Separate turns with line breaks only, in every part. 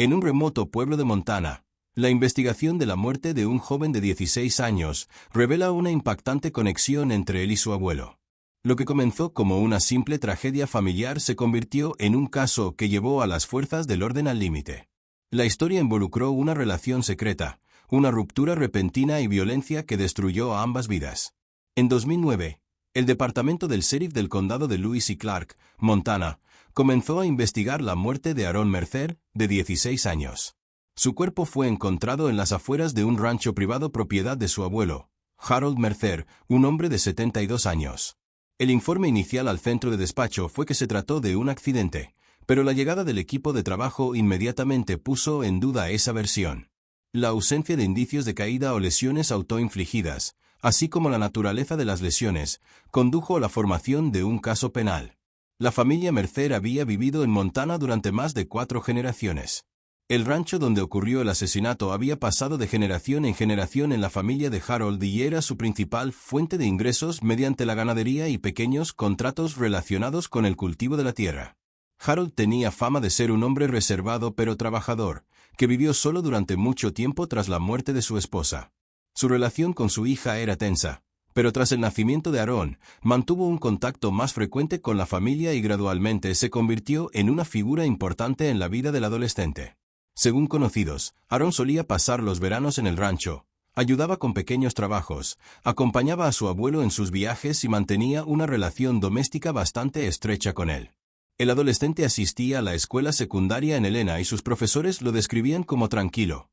En un remoto pueblo de Montana, la investigación de la muerte de un joven de 16 años revela una impactante conexión entre él y su abuelo. Lo que comenzó como una simple tragedia familiar se convirtió en un caso que llevó a las fuerzas del orden al límite. La historia involucró una relación secreta, una ruptura repentina y violencia que destruyó a ambas vidas. En 2009, el departamento del sheriff del condado de Lewis y Clark, Montana, comenzó a investigar la muerte de Aaron Mercer, de 16 años. Su cuerpo fue encontrado en las afueras de un rancho privado propiedad de su abuelo, Harold Mercer, un hombre de 72 años. El informe inicial al centro de despacho fue que se trató de un accidente, pero la llegada del equipo de trabajo inmediatamente puso en duda esa versión. La ausencia de indicios de caída o lesiones autoinfligidas, así como la naturaleza de las lesiones, condujo a la formación de un caso penal. La familia Mercer había vivido en Montana durante más de 4 generaciones. El rancho donde ocurrió el asesinato había pasado de generación en generación en la familia de Harold y era su principal fuente de ingresos mediante la ganadería y pequeños contratos relacionados con el cultivo de la tierra. Harold tenía fama de ser un hombre reservado pero trabajador, que vivió solo durante mucho tiempo tras la muerte de su esposa. Su relación con su hija era tensa, pero tras el nacimiento de Aaron, mantuvo un contacto más frecuente con la familia y gradualmente se convirtió en una figura importante en la vida del adolescente. Según conocidos, Aaron solía pasar los veranos en el rancho, ayudaba con pequeños trabajos, acompañaba a su abuelo en sus viajes y mantenía una relación doméstica bastante estrecha con él. El adolescente asistía a la escuela secundaria en Helena y sus profesores lo describían como tranquilo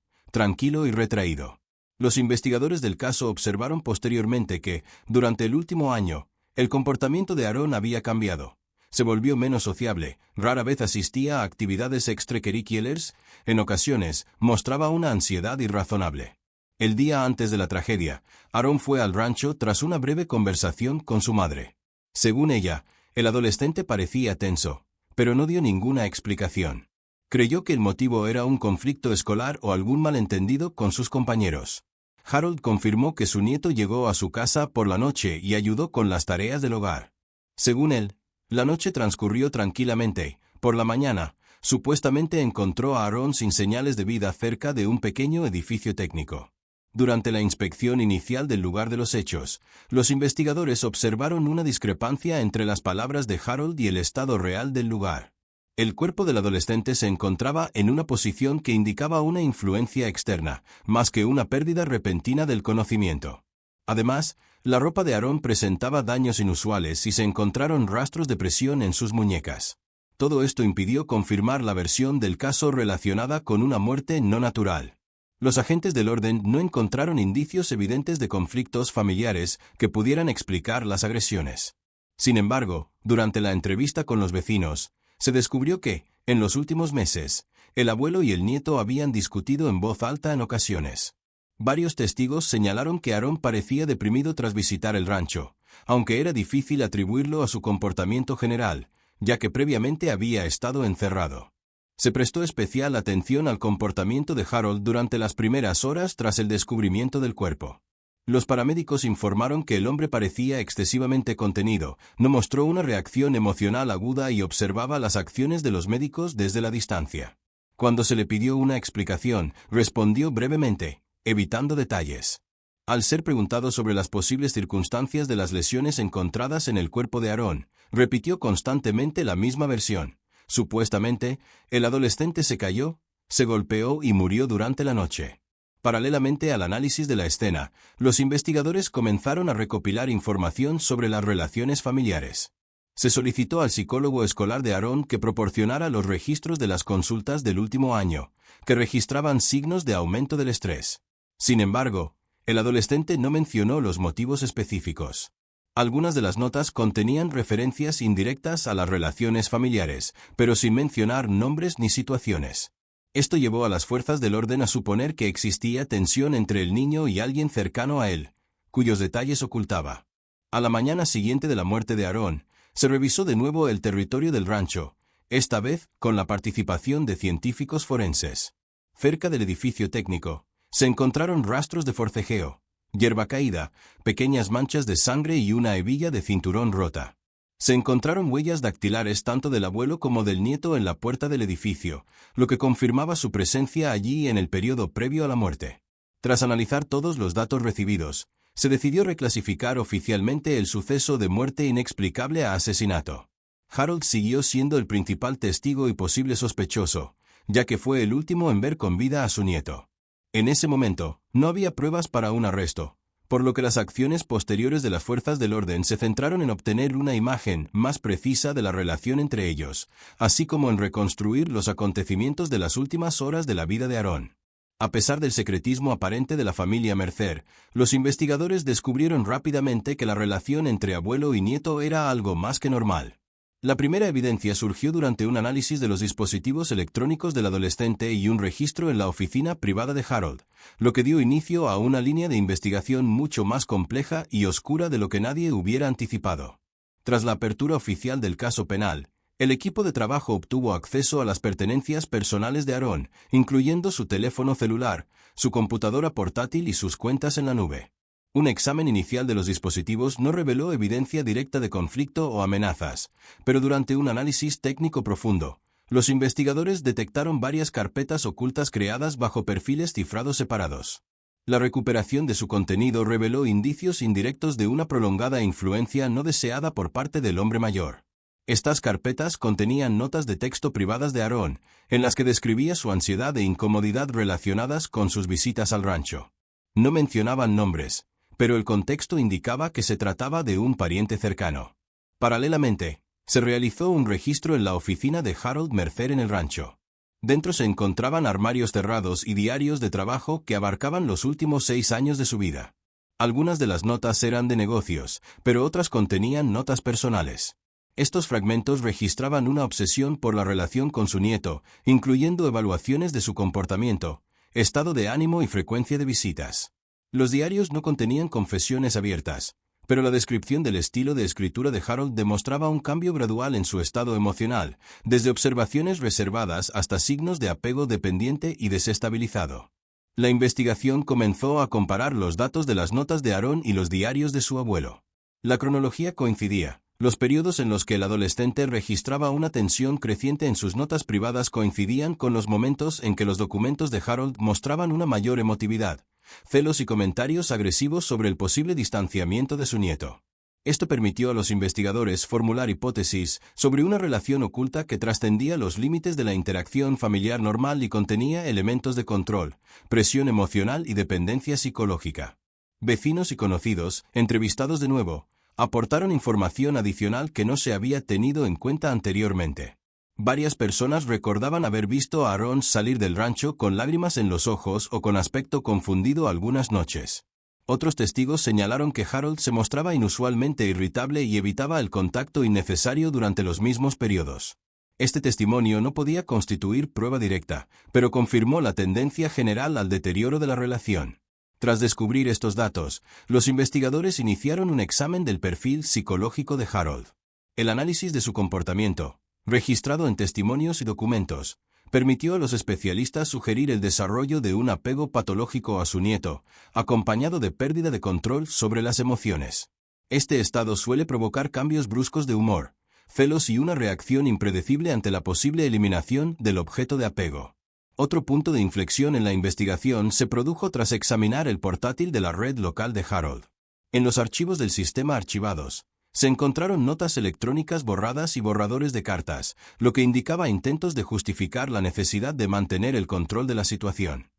y retraído. Los investigadores del caso observaron posteriormente que, durante el último año, el comportamiento de Aaron había cambiado. Se volvió menos sociable, rara vez asistía a actividades extracurriculares, en ocasiones mostraba una ansiedad irrazonable. El día antes de la tragedia, Aaron fue al rancho tras una breve conversación con su madre. Según ella, el adolescente parecía tenso, pero no dio ninguna explicación. Creyó que el motivo era un conflicto escolar o algún malentendido con sus compañeros. Harold confirmó que su nieto llegó a su casa por la noche y ayudó con las tareas del hogar. Según él, la noche transcurrió tranquilamente. Por la mañana, supuestamente encontró a Aaron sin señales de vida cerca de un pequeño edificio técnico. Durante la inspección inicial del lugar de los hechos, los investigadores observaron una discrepancia entre las palabras de Harold y el estado real del lugar. El cuerpo del adolescente se encontraba en una posición que indicaba una influencia externa, más que una pérdida repentina del conocimiento. Además, la ropa de Aaron presentaba daños inusuales y se encontraron rastros de presión en sus muñecas. Todo esto impidió confirmar la versión del caso relacionada con una muerte no natural. Los agentes del orden no encontraron indicios evidentes de conflictos familiares que pudieran explicar las agresiones. Sin embargo, durante la entrevista con los vecinos, se descubrió que, en los últimos meses, el abuelo y el nieto habían discutido en voz alta en ocasiones. Varios testigos señalaron que Aaron parecía deprimido tras visitar el rancho, aunque era difícil atribuirlo a su comportamiento general, ya que previamente había estado encerrado. Se prestó especial atención al comportamiento de Harold durante las primeras horas tras el descubrimiento del cuerpo. Los paramédicos informaron que el hombre parecía excesivamente contenido, no mostró una reacción emocional aguda y observaba las acciones de los médicos desde la distancia. Cuando se le pidió una explicación, respondió brevemente, evitando detalles. Al ser preguntado sobre las posibles circunstancias de las lesiones encontradas en el cuerpo de Aaron, repitió constantemente la misma versión. Supuestamente, el adolescente se cayó, se golpeó y murió durante la noche. Paralelamente al análisis de la escena, los investigadores comenzaron a recopilar información sobre las relaciones familiares. Se solicitó al psicólogo escolar de Aaron que proporcionara los registros de las consultas del último año, que registraban signos de aumento del estrés. Sin embargo, el adolescente no mencionó los motivos específicos. Algunas de las notas contenían referencias indirectas a las relaciones familiares, pero sin mencionar nombres ni situaciones. Esto llevó a las fuerzas del orden a suponer que existía tensión entre el niño y alguien cercano a él, cuyos detalles ocultaba. A la mañana siguiente de la muerte de Aaron, se revisó de nuevo el territorio del rancho, esta vez con la participación de científicos forenses. Cerca del edificio técnico, se encontraron rastros de forcejeo, hierba caída, pequeñas manchas de sangre y una hebilla de cinturón rota. Se encontraron huellas dactilares tanto del abuelo como del nieto en la puerta del edificio, lo que confirmaba su presencia allí en el periodo previo a la muerte. Tras analizar todos los datos recibidos, se decidió reclasificar oficialmente el suceso de muerte inexplicable a asesinato. Harold siguió siendo el principal testigo y posible sospechoso, ya que fue el último en ver con vida a su nieto. En ese momento, no había pruebas para un arresto, por lo que las acciones posteriores de las fuerzas del orden se centraron en obtener una imagen más precisa de la relación entre ellos, así como en reconstruir los acontecimientos de las últimas horas de la vida de Aaron. A pesar del secretismo aparente de la familia Mercer, los investigadores descubrieron rápidamente que la relación entre abuelo y nieto era algo más que normal. La primera evidencia surgió durante un análisis de los dispositivos electrónicos del adolescente y un registro en la oficina privada de Harold, lo que dio inicio a una línea de investigación mucho más compleja y oscura de lo que nadie hubiera anticipado. Tras la apertura oficial del caso penal, el equipo de trabajo obtuvo acceso a las pertenencias personales de Aaron, incluyendo su teléfono celular, su computadora portátil y sus cuentas en la nube. Un examen inicial de los dispositivos no reveló evidencia directa de conflicto o amenazas, pero durante un análisis técnico profundo, los investigadores detectaron varias carpetas ocultas creadas bajo perfiles cifrados separados. La recuperación de su contenido reveló indicios indirectos de una prolongada influencia no deseada por parte del hombre mayor. Estas carpetas contenían notas de texto privadas de Aaron, en las que describía su ansiedad e incomodidad relacionadas con sus visitas al rancho. No mencionaban nombres, pero el contexto indicaba que se trataba de un pariente cercano. Paralelamente, se realizó un registro en la oficina de Harold Mercer en el rancho. Dentro se encontraban armarios cerrados y diarios de trabajo que abarcaban los últimos 6 años de su vida. Algunas de las notas eran de negocios, pero otras contenían notas personales. Estos fragmentos registraban una obsesión por la relación con su nieto, incluyendo evaluaciones de su comportamiento, estado de ánimo y frecuencia de visitas. Los diarios no contenían confesiones abiertas, pero la descripción del estilo de escritura de Harold demostraba un cambio gradual en su estado emocional, desde observaciones reservadas hasta signos de apego dependiente y desestabilizado. La investigación comenzó a comparar los datos de las notas de Aaron y los diarios de su abuelo. La cronología coincidía. Los periodos en los que el adolescente registraba una tensión creciente en sus notas privadas coincidían con los momentos en que los documentos de Harold mostraban una mayor emotividad, celos y comentarios agresivos sobre el posible distanciamiento de su nieto. Esto permitió a los investigadores formular hipótesis sobre una relación oculta que trascendía los límites de la interacción familiar normal y contenía elementos de control, presión emocional y dependencia psicológica. Vecinos y conocidos, entrevistados de nuevo, aportaron información adicional que no se había tenido en cuenta anteriormente. Varias personas recordaban haber visto a Aaron salir del rancho con lágrimas en los ojos o con aspecto confundido algunas noches. Otros testigos señalaron que Harold se mostraba inusualmente irritable y evitaba el contacto innecesario durante los mismos periodos. Este testimonio no podía constituir prueba directa, pero confirmó la tendencia general al deterioro de la relación. Tras descubrir estos datos, los investigadores iniciaron un examen del perfil psicológico de Harold. El análisis de su comportamiento, registrado en testimonios y documentos, permitió a los especialistas sugerir el desarrollo de un apego patológico a su nieto, acompañado de pérdida de control sobre las emociones. Este estado suele provocar cambios bruscos de humor, celos y una reacción impredecible ante la posible eliminación del objeto de apego. Otro punto de inflexión en la investigación se produjo tras examinar el portátil de la red local de Harold. En los archivos del sistema archivados, se encontraron notas electrónicas borradas y borradores de cartas, lo que indicaba intentos de justificar la necesidad de mantener el control de la situación.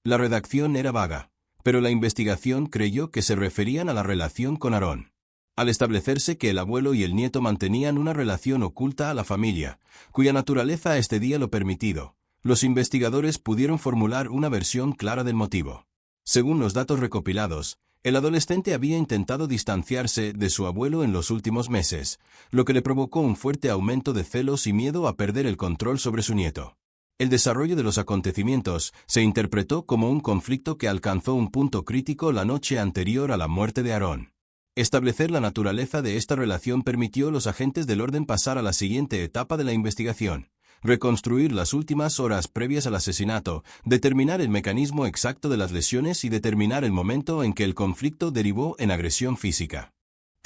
La redacción era vaga, pero la investigación creyó que se referían a la relación con Aaron. Al establecerse que el abuelo y el nieto mantenían una relación oculta a la familia, cuya naturaleza excedía lo permitido, los investigadores pudieron formular una versión clara del motivo. Según los datos recopilados, el adolescente había intentado distanciarse de su abuelo en los últimos meses, lo que le provocó un fuerte aumento de celos y miedo a perder el control sobre su nieto. El desarrollo de los acontecimientos se interpretó como un conflicto que alcanzó un punto crítico la noche anterior a la muerte de Aaron. Establecer la naturaleza de esta relación permitió a los agentes del orden pasar a la siguiente etapa de la investigación: reconstruir las últimas horas previas al asesinato, determinar el mecanismo exacto de las lesiones y determinar el momento en que el conflicto derivó en agresión física.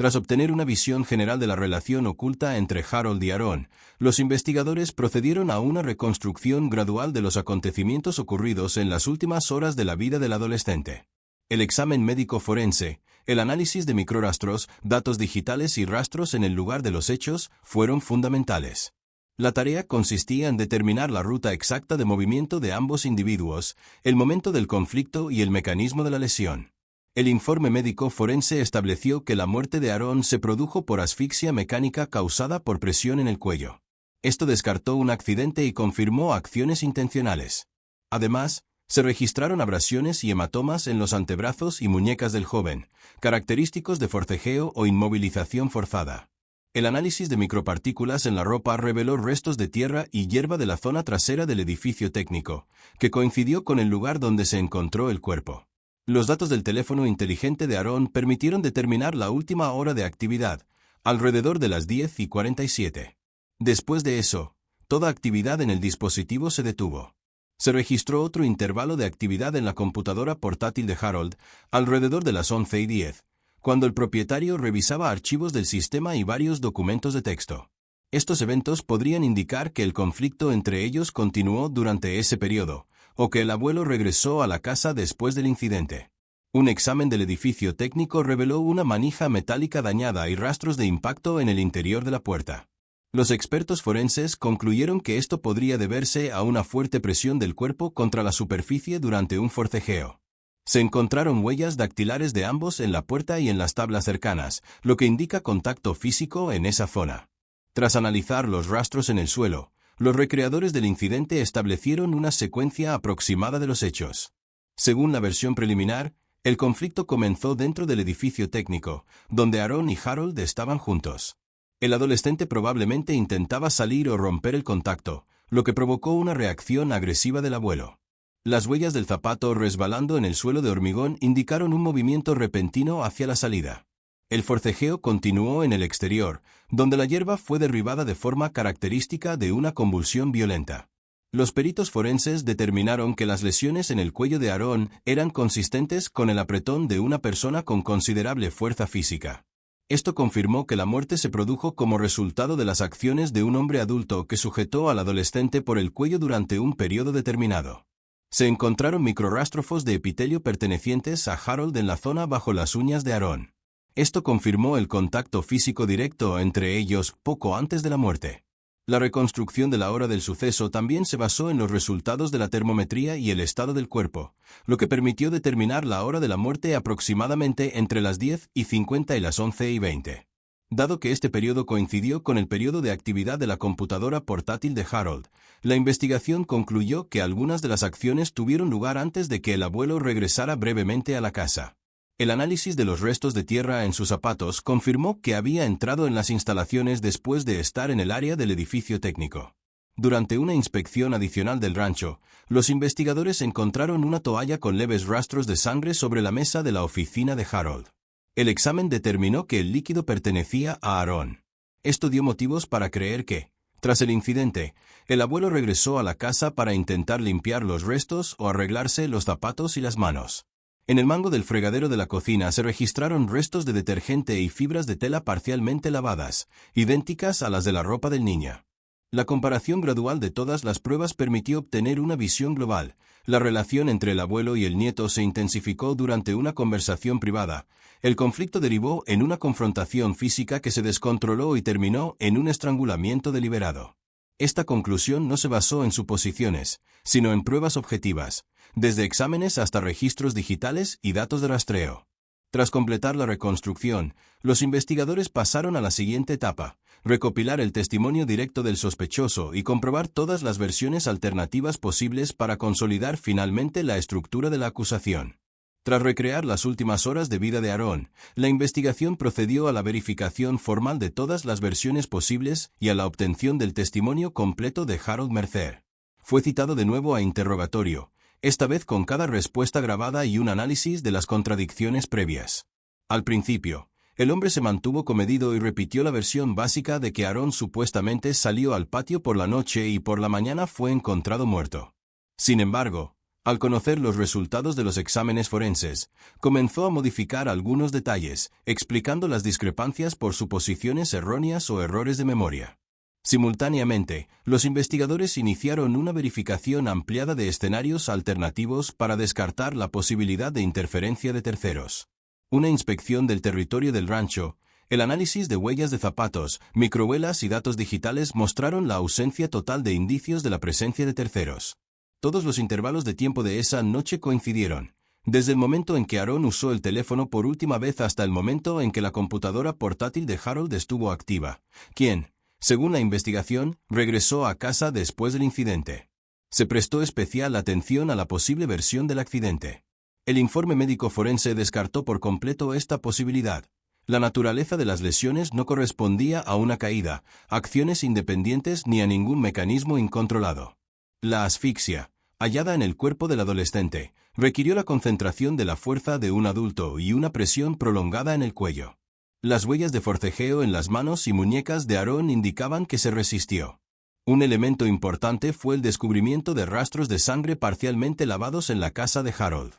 Tras obtener una visión general de la relación oculta entre Harold y Aaron, los investigadores procedieron a una reconstrucción gradual de los acontecimientos ocurridos en las últimas horas de la vida del adolescente. El examen médico forense, el análisis de microrastros, datos digitales y rastros en el lugar de los hechos fueron fundamentales. La tarea consistía en determinar la ruta exacta de movimiento de ambos individuos, el momento del conflicto y el mecanismo de la lesión. El informe médico forense estableció que la muerte de Aaron se produjo por asfixia mecánica causada por presión en el cuello. Esto descartó un accidente y confirmó acciones intencionales. Además, se registraron abrasiones y hematomas en los antebrazos y muñecas del joven, característicos de forcejeo o inmovilización forzada. El análisis de micropartículas en la ropa reveló restos de tierra y hierba de la zona trasera del edificio técnico, que coincidió con el lugar donde se encontró el cuerpo. Los datos del teléfono inteligente de Aaron permitieron determinar la última hora de actividad, alrededor de las 10:47. Después de eso, toda actividad en el dispositivo se detuvo. Se registró otro intervalo de actividad en la computadora portátil de Harold, alrededor de las 11:10, cuando el propietario revisaba archivos del sistema y varios documentos de texto. Estos eventos podrían indicar que el conflicto entre ellos continuó durante ese periodo, o que el abuelo regresó a la casa después del incidente. Un examen del edificio técnico reveló una manija metálica dañada y rastros de impacto en el interior de la puerta. Los expertos forenses concluyeron que esto podría deberse a una fuerte presión del cuerpo contra la superficie durante un forcejeo. Se encontraron huellas dactilares de ambos en la puerta y en las tablas cercanas, lo que indica contacto físico en esa zona. Tras analizar los rastros en el suelo, los recreadores del incidente establecieron una secuencia aproximada de los hechos. Según la versión preliminar, el conflicto comenzó dentro del edificio técnico, donde Aaron y Harold estaban juntos. El adolescente probablemente intentaba salir o romper el contacto, lo que provocó una reacción agresiva del abuelo. Las huellas del zapato resbalando en el suelo de hormigón indicaron un movimiento repentino hacia la salida. El forcejeo continuó en el exterior, donde la hierba fue derribada de forma característica de una convulsión violenta. Los peritos forenses determinaron que las lesiones en el cuello de Aaron eran consistentes con el apretón de una persona con considerable fuerza física. Esto confirmó que la muerte se produjo como resultado de las acciones de un hombre adulto que sujetó al adolescente por el cuello durante un periodo determinado. Se encontraron microrrástrofos de epitelio pertenecientes a Harold en la zona bajo las uñas de Aaron. Esto confirmó el contacto físico directo entre ellos poco antes de la muerte. La reconstrucción de la hora del suceso también se basó en los resultados de la termometría y el estado del cuerpo, lo que permitió determinar la hora de la muerte aproximadamente entre las 10:50 y las 11:20. Dado que este periodo coincidió con el periodo de actividad de la computadora portátil de Harold, la investigación concluyó que algunas de las acciones tuvieron lugar antes de que el abuelo regresara brevemente a la casa. El análisis de los restos de tierra en sus zapatos confirmó que había entrado en las instalaciones después de estar en el área del edificio técnico. Durante una inspección adicional del rancho, los investigadores encontraron una toalla con leves rastros de sangre sobre la mesa de la oficina de Harold. El examen determinó que el líquido pertenecía a Aaron. Esto dio motivos para creer que, tras el incidente, el abuelo regresó a la casa para intentar limpiar los restos o arreglarse los zapatos y las manos. En el mango del fregadero de la cocina se registraron restos de detergente y fibras de tela parcialmente lavadas, idénticas a las de la ropa del niño. La comparación gradual de todas las pruebas permitió obtener una visión global. La relación entre el abuelo y el nieto se intensificó durante una conversación privada. El conflicto derivó en una confrontación física que se descontroló y terminó en un estrangulamiento deliberado. Esta conclusión no se basó en suposiciones, sino en pruebas objetivas, desde exámenes hasta registros digitales y datos de rastreo. Tras completar la reconstrucción, los investigadores pasaron a la siguiente etapa: recopilar el testimonio directo del sospechoso y comprobar todas las versiones alternativas posibles para consolidar finalmente la estructura de la acusación. Tras recrear las últimas horas de vida de Aaron, la investigación procedió a la verificación formal de todas las versiones posibles y a la obtención del testimonio completo de Harold Mercer. Fue citado de nuevo a interrogatorio, esta vez con cada respuesta grabada y un análisis de las contradicciones previas. Al principio, el hombre se mantuvo comedido y repitió la versión básica de que Aaron supuestamente salió al patio por la noche y por la mañana fue encontrado muerto. Sin embargo, Al conocer los resultados de los exámenes forenses, comenzó a modificar algunos detalles, explicando las discrepancias por suposiciones erróneas o errores de memoria. Simultáneamente, los investigadores iniciaron una verificación ampliada de escenarios alternativos para descartar la posibilidad de interferencia de terceros. Una inspección del territorio del rancho, el análisis de huellas de zapatos, microhuellas y datos digitales mostraron la ausencia total de indicios de la presencia de terceros. Todos los intervalos de tiempo de esa noche coincidieron, desde el momento en que Aaron usó el teléfono por última vez hasta el momento en que la computadora portátil de Harold estuvo activa, quien, según la investigación, regresó a casa después del incidente. Se prestó especial atención a la posible versión del accidente. El informe médico forense descartó por completo esta posibilidad. La naturaleza de las lesiones no correspondía a una caída, acciones independientes ni a ningún mecanismo incontrolado. La asfixia, hallada en el cuerpo del adolescente, requirió la concentración de la fuerza de un adulto y una presión prolongada en el cuello. Las huellas de forcejeo en las manos y muñecas de Aaron indicaban que se resistió. Un elemento importante fue el descubrimiento de rastros de sangre parcialmente lavados en la casa de Harold.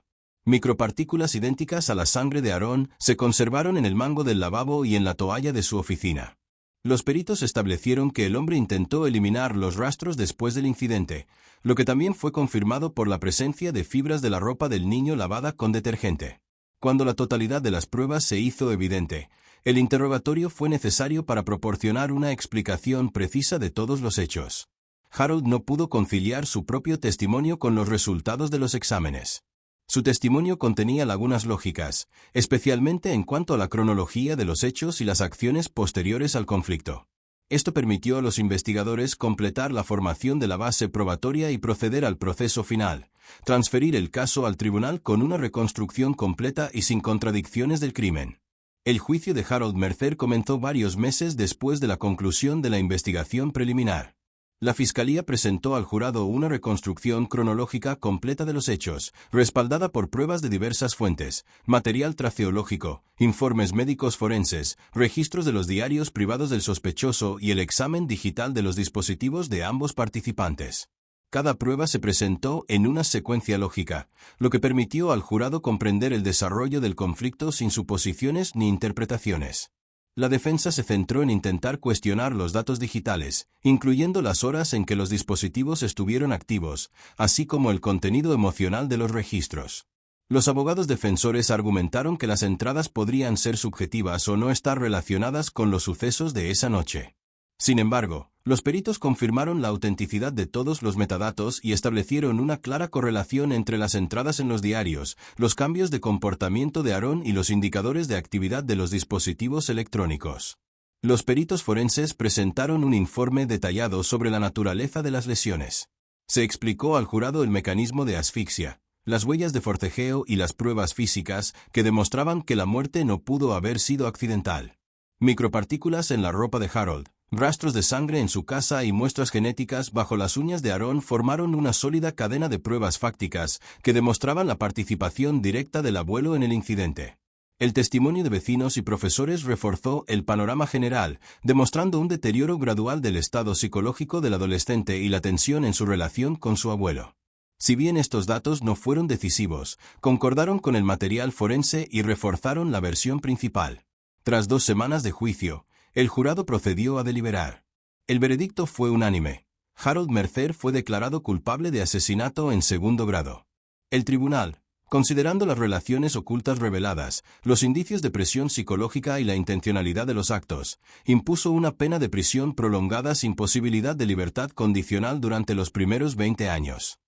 Micropartículas idénticas a la sangre de Aaron se conservaron en el mango del lavabo y en la toalla de su oficina. Los peritos establecieron que el hombre intentó eliminar los rastros después del incidente, lo que también fue confirmado por la presencia de fibras de la ropa del niño lavada con detergente. Cuando la totalidad de las pruebas se hizo evidente, el interrogatorio fue necesario para proporcionar una explicación precisa de todos los hechos. Harold no pudo conciliar su propio testimonio con los resultados de los exámenes. Su testimonio contenía lagunas lógicas, especialmente en cuanto a la cronología de los hechos y las acciones posteriores al conflicto. Esto permitió a los investigadores completar la formación de la base probatoria y proceder al proceso final, transferir el caso al tribunal con una reconstrucción completa y sin contradicciones del crimen. El juicio de Harold Mercer comenzó varios meses después de la conclusión de la investigación preliminar. La Fiscalía presentó al jurado una reconstrucción cronológica completa de los hechos, respaldada por pruebas de diversas fuentes, material traceológico, informes médicos forenses, registros de los diarios privados del sospechoso y el examen digital de los dispositivos de ambos participantes. Cada prueba se presentó en una secuencia lógica, lo que permitió al jurado comprender el desarrollo del conflicto sin suposiciones ni interpretaciones. La defensa se centró en intentar cuestionar los datos digitales, incluyendo las horas en que los dispositivos estuvieron activos, así como el contenido emocional de los registros. Los abogados defensores argumentaron que las entradas podrían ser subjetivas o no estar relacionadas con los sucesos de esa noche. Sin embargo, los peritos confirmaron la autenticidad de todos los metadatos y establecieron una clara correlación entre las entradas en los diarios, los cambios de comportamiento de Aaron y los indicadores de actividad de los dispositivos electrónicos. Los peritos forenses presentaron un informe detallado sobre la naturaleza de las lesiones. Se explicó al jurado el mecanismo de asfixia, las huellas de forcejeo y las pruebas físicas que demostraban que la muerte no pudo haber sido accidental. Micropartículas en la ropa de Harold, rastros de sangre en su casa y muestras genéticas bajo las uñas de Aaron formaron una sólida cadena de pruebas fácticas que demostraban la participación directa del abuelo en el incidente. El testimonio de vecinos y profesores reforzó el panorama general, demostrando un deterioro gradual del estado psicológico del adolescente y la tensión en su relación con su abuelo. Si bien estos datos no fueron decisivos, concordaron con el material forense y reforzaron la versión principal. Tras 2 semanas de juicio, el jurado procedió a deliberar. El veredicto fue unánime. Harold Mercer fue declarado culpable de asesinato en 2º grado. El tribunal, considerando las relaciones ocultas reveladas, los indicios de presión psicológica y la intencionalidad de los actos, impuso una pena de prisión prolongada sin posibilidad de libertad condicional durante los primeros 20 años.